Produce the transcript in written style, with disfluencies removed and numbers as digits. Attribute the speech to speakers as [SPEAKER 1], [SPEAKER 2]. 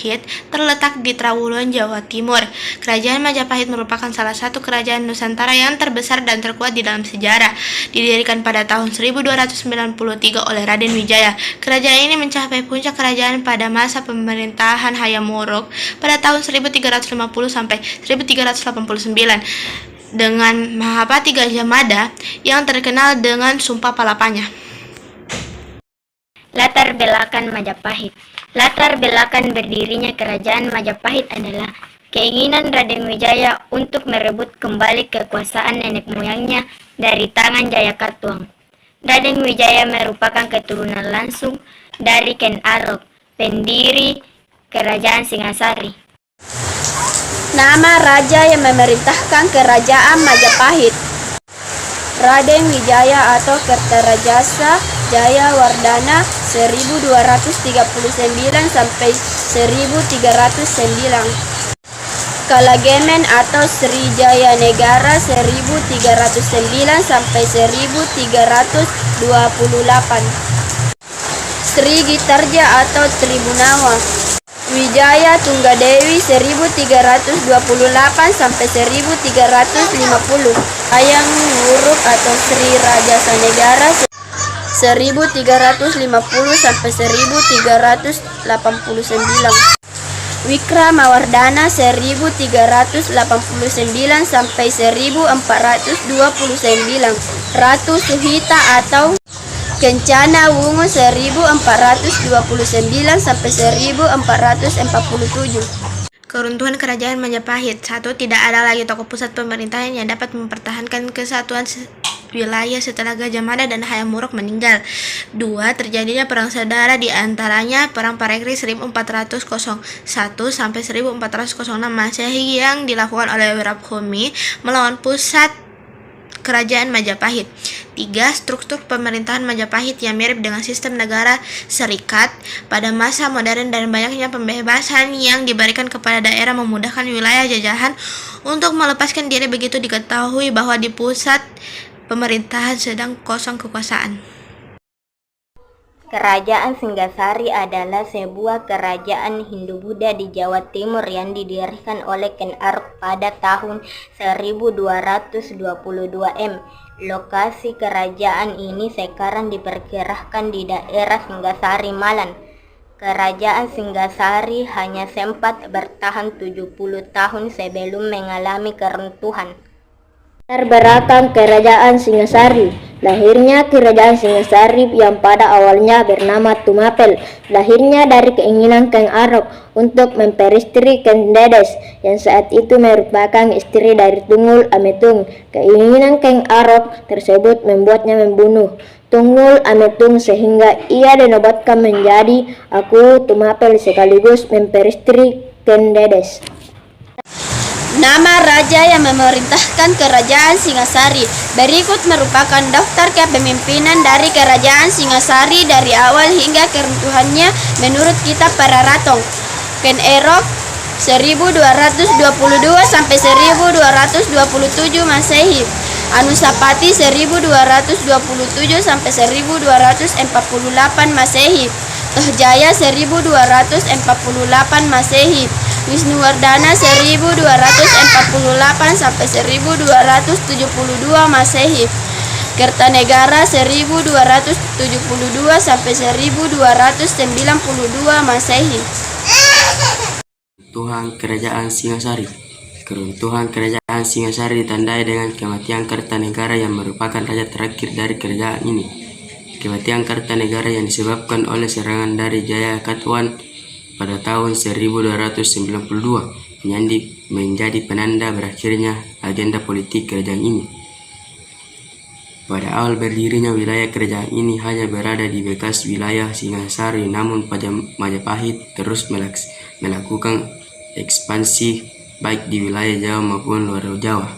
[SPEAKER 1] Majapahit terletak di Trowulan, Jawa Timur. Kerajaan Majapahit merupakan salah satu kerajaan Nusantara yang terbesar dan terkuat di dalam sejarah. Didirikan pada tahun 1293 oleh Raden Wijaya. Kerajaan ini mencapai puncak kerajaan pada masa pemerintahan Hayam Wuruk pada tahun 1350 sampai 1389 dengan Mahapati Gajah Mada yang terkenal dengan Sumpah Palapanya.
[SPEAKER 2] Latar belakang Majapahit. Latar belakang berdirinya Kerajaan Majapahit adalah keinginan Raden Wijaya untuk merebut kembali kekuasaan nenek moyangnya dari tangan Jayakatwang. Raden Wijaya merupakan keturunan langsung dari Ken Arok, pendiri Kerajaan Singasari.
[SPEAKER 3] Nama raja yang memerintahkan Kerajaan Majapahit: Raden Wijaya atau Kertarajasa Jayawardhana 1239 sampai 1309. Kalagemen atau Srijaya Negara 1309 sampai 1328. Sri Gitarja atau Tribunawa Wijaya Tunggadewi 1328 sampai 1350. Hayam Wuruk atau Sri Rajasa Negara 1350 sampai 1389. Wikramawardhana 1389 sampai 1429. Ratu Suhita atau Kencana Wungu 1429 sampai 1447.
[SPEAKER 1] Keruntuhan Kerajaan Majapahit. 1. Tidak ada lagi tokoh pusat pemerintahan yang dapat mempertahankan kesatuan wilayah setelah Gajah Mada dan Hayam Wuruk meninggal. 2. Terjadinya perang saudara, di antaranya Perang Parekri 1401 sampai 1406 Masehi yang dilakukan oleh Wirabhumi melawan pusat Kerajaan Majapahit. 3. Struktur pemerintahan Majapahit yang mirip dengan sistem negara serikat pada masa modern dan banyaknya pembebasan yang diberikan kepada daerah memudahkan wilayah jajahan untuk melepaskan diri begitu diketahui bahwa di pusat pemerintahan sedang kosong kekuasaan.
[SPEAKER 2] Kerajaan Singasari adalah sebuah kerajaan Hindu-Buddha di Jawa Timur yang didirikan oleh Ken Arok pada tahun 1222 M. Lokasi kerajaan ini sekarang diperkirakan di daerah Singasari, Malang. Kerajaan Singasari hanya sempat bertahan 70 tahun sebelum mengalami keruntuhan.
[SPEAKER 4] Latar belakang Kerajaan Singasari. Lahirnya Kerajaan Singasari yang pada awalnya bernama Tumapel, lahirnya dari keinginan Ken Arok untuk memperistri Ken Dedes yang saat itu merupakan istri dari Tunggul Ametung. Keinginan Ken Arok tersebut membuatnya membunuh Tunggul Ametung sehingga ia dinobatkan menjadi Aku Tumapel sekaligus memperistri Ken Dedes.
[SPEAKER 3] Nama raja yang memerintahkan Kerajaan Singasari. Berikut merupakan daftar kepemimpinan dari Kerajaan Singasari dari awal hingga keruntuhannya menurut kitab para ratong. Ken Arok 1222 sampai 1227 Masehi. Anusapati 1227 sampai 1248 Masehi. Tohjaya 1248 Masehi. Wisnuwardhana 1248 sampai 1272 Masehi. Kertanegara 1272 sampai 1292 Masehi.
[SPEAKER 5] Keruntuhan Kerajaan Singasari. Keruntuhan Kerajaan Singasari ditandai dengan kematian Kertanegara yang merupakan raja terakhir dari kerajaan ini. Kematian Kertanegara yang disebabkan oleh serangan dari Jayakatwang pada tahun 1292 menjadi penanda berakhirnya agenda politik kerajaan ini. Pada awal berdirinya wilayah kerajaan ini hanya berada di bekas wilayah Singasari, namun Majapahit terus melakukan ekspansi baik di wilayah Jawa maupun luar Jawa.